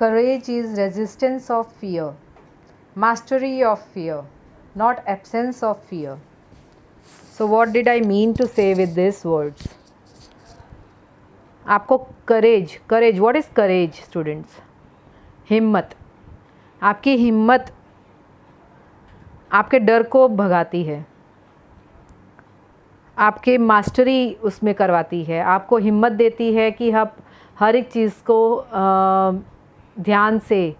Courage is resistance of fear, mastery of fear, not absence of fear. So what did I mean to say with these words? आपको करेज, what is courage students? हिम्मत। आपकी हिम्मत आपके डर को भगाती है, आपके मास्टरी उसमें करवाती है, आपको हिम्मत देती है कि आप हर एक चीज़ को ध्यान से,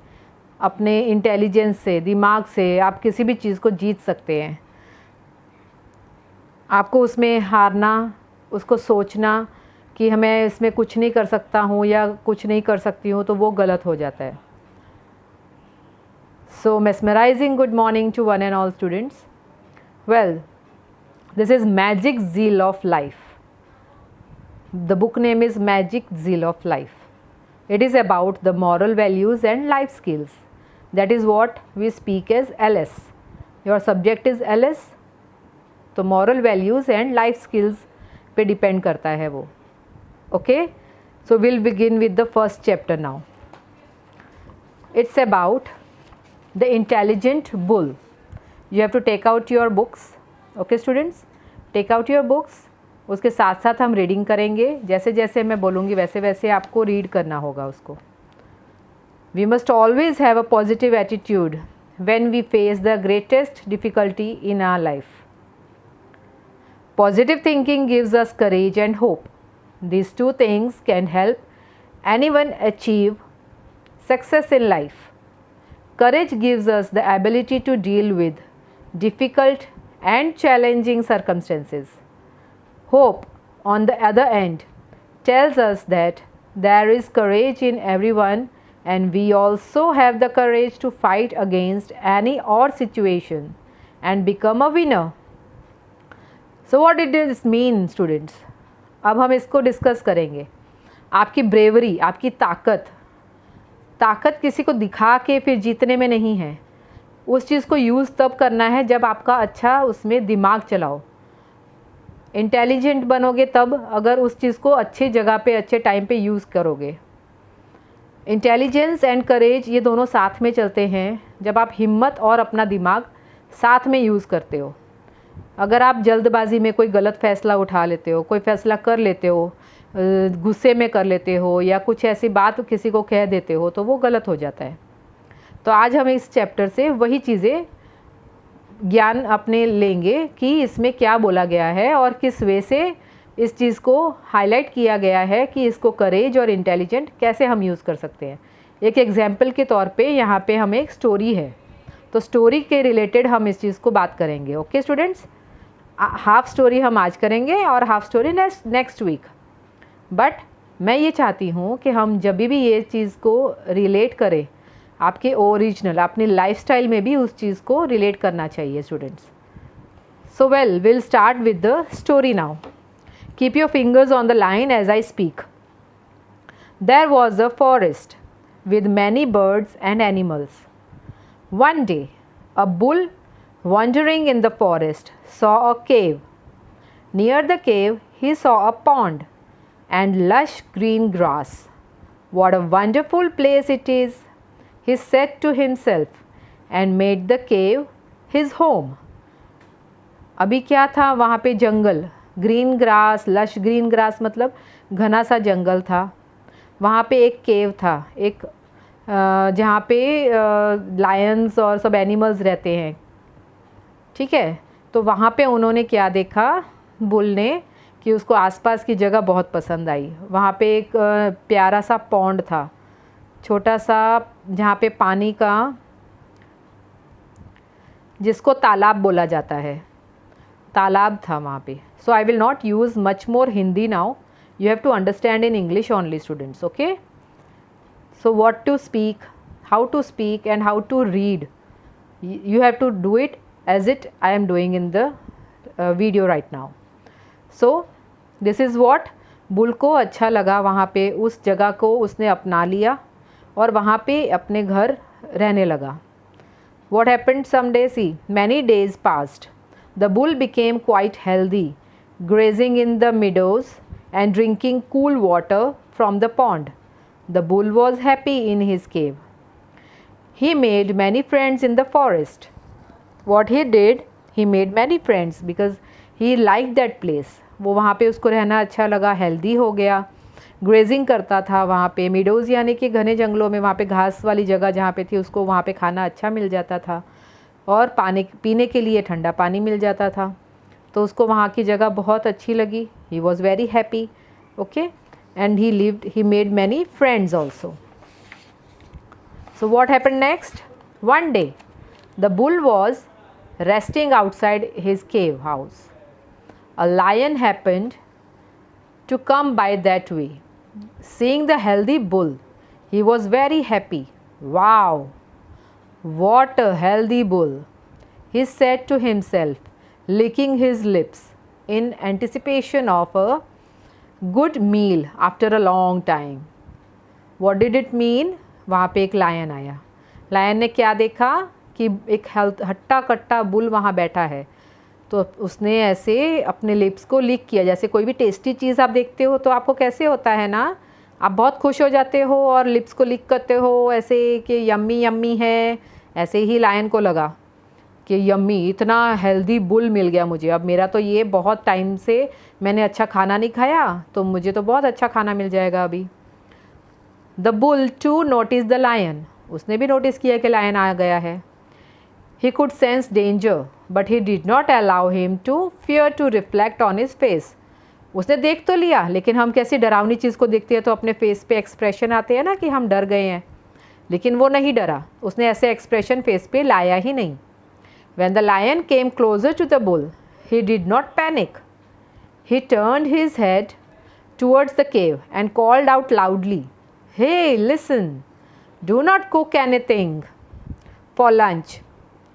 अपने इंटेलिजेंस से, दिमाग से आप किसी भी चीज़ को जीत सकते हैं। आपको उसमें हारना, उसको सोचना कि मैं इसमें कुछ नहीं कर सकता हूँ या कुछ नहीं कर सकती हूँ, तो वो गलत हो जाता है। सो mesmerizing good morning to one and all students. Well, this is Magic Zeal of Life. The book name is Magic Zeal of Life. It is about the moral values and life skills. That is what we speak as LS. Your subject is LS, तो moral values and life skills पे depend करता है वो. Okay, so we'll begin with the first chapter now. It's about the intelligent bull. You have to take out your books. Okay students, take out your books. उसके साथ साथ हम reading करेंगे, जैसे जैसे मैं बोलूँगी वैसे वैसे आपको रीड करना होगा उसको. We must always have a positive attitude when we face the greatest difficulty in our life. Positive thinking gives us courage and hope. These two things can help anyone achieve success in life. Courage gives us the ability to deal with difficult and challenging circumstances. Hope, on the other hand, tells us that there is courage in everyone and we also have the courage to fight against any odd situation and become a winner. So what did this mean students? अब हम इसको discuss करेंगे. आपकी bravery, आपकी ताकत किसी को दिखा के फिर जीतने में नहीं है. उस चीज़ को यूज़ तब करना है जब आपका अच्छा उसमें दिमाग चलाओ. इंटेलिजेंट बनोगे तब अगर उस चीज़ को अच्छी जगह पे अच्छे टाइम पे यूज़ करोगे. इंटेलिजेंस एंड करेज ये दोनों साथ में चलते हैं जब आप हिम्मत और अपना दिमाग साथ में यूज़ करते हो. अगर आप जल्दबाजी में कोई गलत फ़ैसला उठा लेते हो, कोई फ़ैसला कर लेते हो, गुस्से में कर लेते हो या कुछ ऐसी बात किसी को कह देते हो, तो वो गलत हो जाता है. तो आज हम इस चैप्टर से वही चीज़ें ज्ञान अपने लेंगे कि इसमें क्या बोला गया है और किस वे से इस चीज़ को हाईलाइट किया गया है कि इसको करेज और इंटेलिजेंट कैसे हम यूज़ कर सकते हैं. एक एग्जाम्पल के तौर पे यहाँ पे हमें एक स्टोरी है, तो स्टोरी के रिलेटेड हम इस चीज़ को बात करेंगे. ओके स्टूडेंट्स, हाफ स्टोरी हम आज करेंगे और half story next week. But मैं ये चाहती हूँ कि हम जब भी ये चीज़ को रिलेट करें, आपके ओरिजिनल अपनी लाइफस्टाइल में भी उस चीज़ को रिलेट करना चाहिए students. So well, will start with the story now. Keep your fingers on the line as I speak. There was a forest with many birds and animals. One day, a bull wandering in the forest saw a cave. Near the cave, he saw a pond and lush green grass. What a wonderful place it is, he said to himself and made the cave his home. अभी क्या था वहाँ पे? जंगल, green grass, lush green grass मतलब घना सा जंगल था. वहाँ पे एक केव था, एक जहाँ पे लायंस और सब एनिमल्स रहते हैं. ठीक है, तो वहाँ पे उन्होंने क्या देखा, बुल ने, कि उसको आसपास की जगह बहुत पसंद आई. वहाँ पे एक प्यारा सा पॉन्ड था, छोटा सा, जहाँ पे पानी का, जिसको तालाब बोला जाता है, तालाब था वहाँ पे. So I will not use much more Hindi now. You have to understand in English only students, okay? So what to speak, how to speak and how to read, you have to do it as it I am doing in the video right now. So this is what bull को अच्छा लगा, वहाँ पे उस जगह को उसने अपना लिया और वहाँ पे अपने घर रहने लगा. What happened some days? See, many days passed. The bull became quite healthy, grazing in the meadows and drinking cool water from the pond. The bull was happy in his cave. He made many friends in the forest. What he did, he made many friends because he liked that place. वो वहाँ पे उसको रहना अच्छा लगा, healthy हो गया, grazing करता था वहाँ पे, मीडोज़ यानी कि घने जंगलों में, वहाँ पे घास वाली जगह जहाँ पे थी उसको वहाँ पे खाना अच्छा मिल जाता था और पानी पीने के लिए ठंडा पानी मिल जाता था, तो उसको वहाँ की जगह बहुत अच्छी लगी. He was very happy. Okay, and he made many friends also. So what happened next? One day the bull was resting outside his cave house. A lion happened to come by that way. Seeing the healthy bull, he was very happy. Wow, what a healthy bull, he said to himself, licking his lips in anticipation of a good meal after a long time. What did it mean? वहाँ पे एक lion आया. Lion ने क्या देखा कि एक हट्टा कट्टा बुल वहाँ बैठा है, तो उसने ऐसे अपने लिप्स को लिक किया. जैसे कोई भी टेस्टी चीज़ आप देखते हो तो आपको कैसे होता है ना, आप बहुत खुश हो जाते हो और लिप्स को लिक करते हो ऐसे कि यम्मी यम्मी है. ऐसे ही लायन को लगा कि यम्मी, इतना हेल्दी बुल मिल गया मुझे. अब मेरा तो ये बहुत टाइम से मैंने अच्छा खाना नहीं खाया, तो मुझे तो बहुत अच्छा खाना मिल जाएगा अभी. The bull to notice the lion. उसने भी नोटिस किया कि लायन आ गया है. He could sense danger but he did not allow him to fear to reflect on his face. उसने देख तो लिया, लेकिन हम कैसी डरावनी चीज़ को देखते हैं तो अपने फेस पे एक्सप्रेशन आते हैं ना कि हम डर गए हैं, लेकिन वो नहीं डरा. उसने ऐसे एक्सप्रेशन फेस पे लाया ही नहीं. When the lion came closer to the bull, he did not panic. He turned his head towards the cave and called out loudly, "Hey, listen! Do not cook anything for lunch."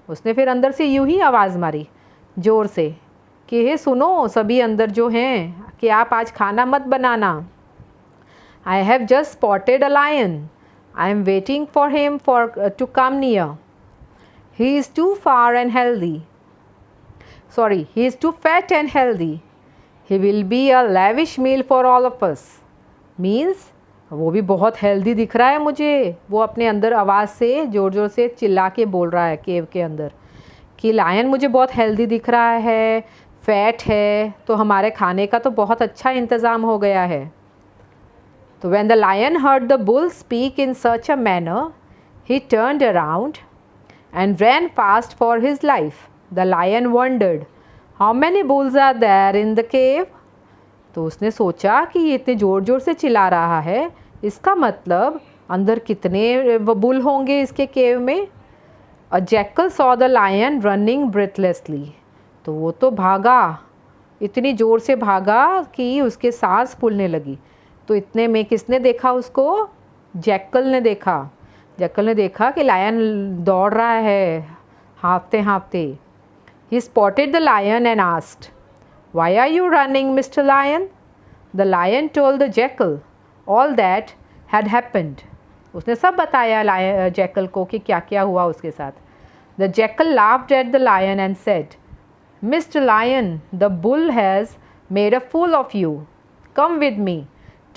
उसने फिर अंदर से यूं ही आवाज़ मारी ज़ोर से कि हे सुनो सभी अंदर जो हैं कि आप आज खाना मत बनाना. I have just spotted a lion. I am waiting for him to come near. He is too far and healthy. Sorry, he is too fat and healthy. He will be a lavish meal for all of us. Means वो भी बहुत healthy दिख रहा है मुझे. वो अपने अंदर आवाज़ से ज़ोर ज़ोर से चिल्ला के बोल रहा है केव के अंदर कि लायन मुझे बहुत हेल्दी दिख रहा है, फैट है, तो हमारे खाने का तो बहुत अच्छा इंतज़ाम हो गया है. तो when the lion heard the bull speak in such a manner, he turned around and ran fast for his life. The lion wondered, how many bulls are there in the cave? तो उसने सोचा कि ये इतने ज़ोर ज़ोर से चिल्ला रहा है, इसका मतलब अंदर कितने बुल होंगे इसके केव में. A jackal saw the lion running breathlessly. तो वो तो भागा, इतनी ज़ोर से भागा कि उसके सांस फूलने लगी. तो इतने में किसने देखा उसको? जैकल ने देखा. जैकल ने देखा कि लायन दौड़ रहा है हाँफते हाँफते. He spotted the lion and asked, "Why are you running, Mr. Lion?" The lion told the jackal all that had happened. उसने सब बताया जैकल को कि क्या क्या हुआ उसके साथ. The jackal laughed at the lion and said, "Mr. Lion, the bull has made a fool of you. Come with me.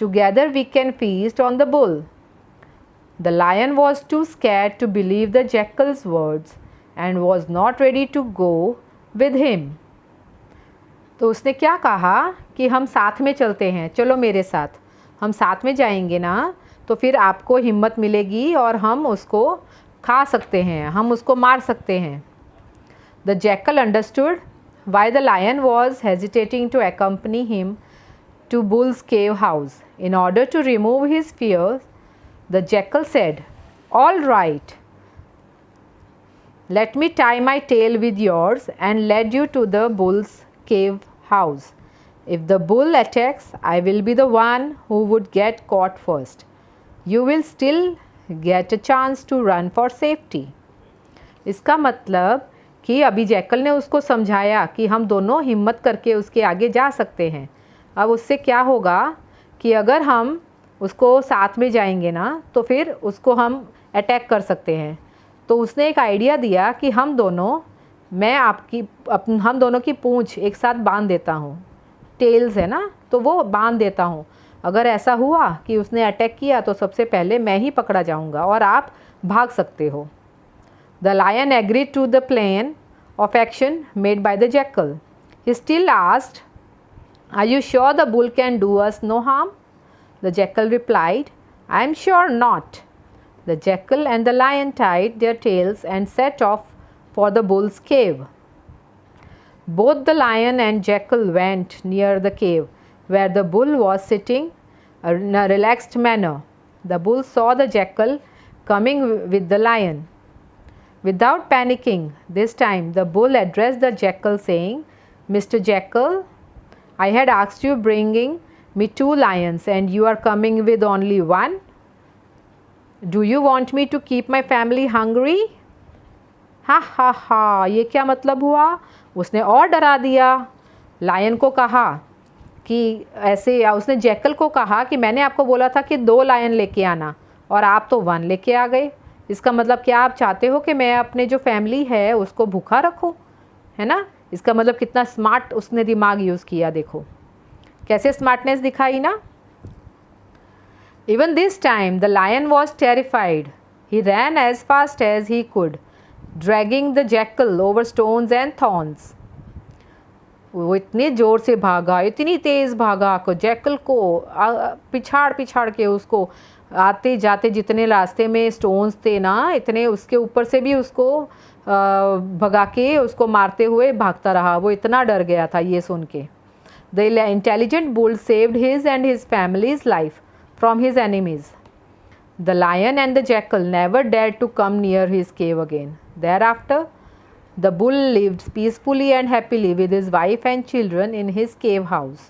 Together we can feast on the bull." The lion was too scared to believe the jackal's words and was not ready to go with him. तो उसने क्या कहा कि हम साथ में चलते हैं, चलो मेरे साथ, हम साथ में जाएंगे ना, तो फिर आपको हिम्मत मिलेगी और हम उसको खा सकते हैं, हम उसको मार सकते हैं. The jackal understood why the lion was hesitating to accompany him to Bull's cave house. In order to remove his fears, the jackal said, "All right, let me tie my tail with yours and lead you to the bull's cave house. If the bull attacks, I will be the one who would get caught first. You will still get a chance to run for safety." इसका मतलब कि अभी jackal ने उसको समझाया कि हम दोनों हिम्मत करके उसके आगे जा सकते हैं. अब उससे क्या होगा कि अगर हम उसको साथ में जाएंगे ना तो फिर उसको हम अटैक कर सकते हैं. तो उसने एक आइडिया दिया कि हम दोनों की पूंछ एक साथ बांध देता हूँ. टेल्स है ना, तो वो बांध देता हूँ अगर ऐसा हुआ कि उसने अटैक किया तो सबसे पहले मैं ही पकड़ा जाऊंगा और आप भाग सकते हो। The lion agreed to the plan of action made by the jackal. He still asked, "Are you sure the bull can do us no harm?" The jackal replied, "I am sure not." The jackal and the lion tied their tails and set off for the bull's cave. Both the lion and jackal went near the cave where the bull was sitting in a relaxed manner. The bull saw the jackal coming with the lion. Without panicking, this time the bull addressed the jackal saying, "Mr. Jackal, I had asked you bringing me 2 lions and you are coming with only 1. Do you want me to keep my family hungry?" हा हा हा, ये क्या मतलब हुआ? उसने और डरा दिया। लायन को कहा कि ऐसे, या उसने जैकल को कहा कि मैंने आपको बोला था कि 2 लायन लेके आना और आप तो 1 लेके आ गए। इसका मतलब क्या आप चाहते हो कि मैं अपने जो फैमिली है उसको भूखा रखूं, है ना? इसका मतलब कितना स्मार्ट उसने दिमाग यूज़ किया, देखो कैसे स्मार्टनेस दिखाई ना। Even this time the lion was terrified. He ran as fast as he could, dragging the jackal over stones and thorns. वो इतने ज़ोर से भागा, इतनी तेज़ भागा को जैकल को पिछाड़ पिछाड़ के उसको आते जाते जितने रास्ते में स्टोन्स थे ना, इतने उसके ऊपर से भी उसको भगा के उसको मारते हुए भागता रहा। वो इतना डर गया था ये सुन के। The intelligent bull saved his and his family's life from his enemies. The lion and the jackal never dared to come near his cave again. Thereafter, the bull lived peacefully and happily with his wife and children in his cave house.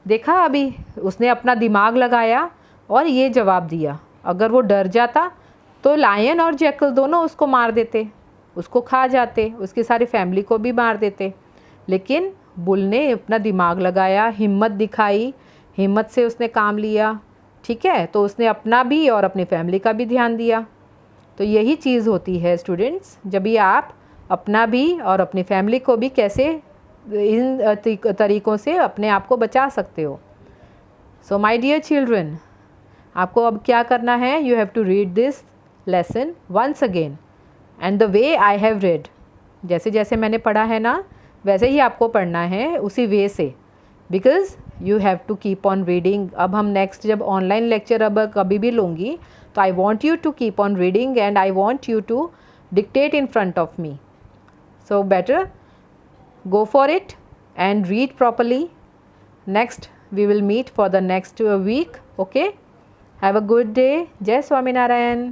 देखा, अभी उसने अपना दिमाग लगाया और ये जवाब दिया। अगर वो डर जाता तो लायन और जैकल दोनों उसको मार देते, उसको खा जाते, उसकी सारी फैमिली को भी मार देते। लेकिन बुल ने अपना दिमाग लगाया, हिम्मत दिखाई, हिम्मत से उसने काम लिया। ठीक है, तो उसने अपना भी और अपनी फैमिली का भी ध्यान दिया। तो यही चीज़ होती है स्टूडेंट्स, जब भी आप अपना भी और अपनी फैमिली को भी कैसे इन तरीक़ों से अपने आप को बचा सकते हो। सो माय डियर चिल्ड्रन, आपको अब क्या करना है? You have to read this lesson once again and the way I have read. जैसे जैसे मैंने पढ़ा है ना, वैसे ही आपको पढ़ना है, उसी वे से, because you have to keep on reading. अब हम नेक्स्ट जब ऑनलाइन लेक्चर अब कभी भी लूँगी तो I want you to keep on reading and I want you to dictate in front of me. So better go for it and read properly. Next we will meet for the next week. Okay, have a good day. Jai Swaminarayan.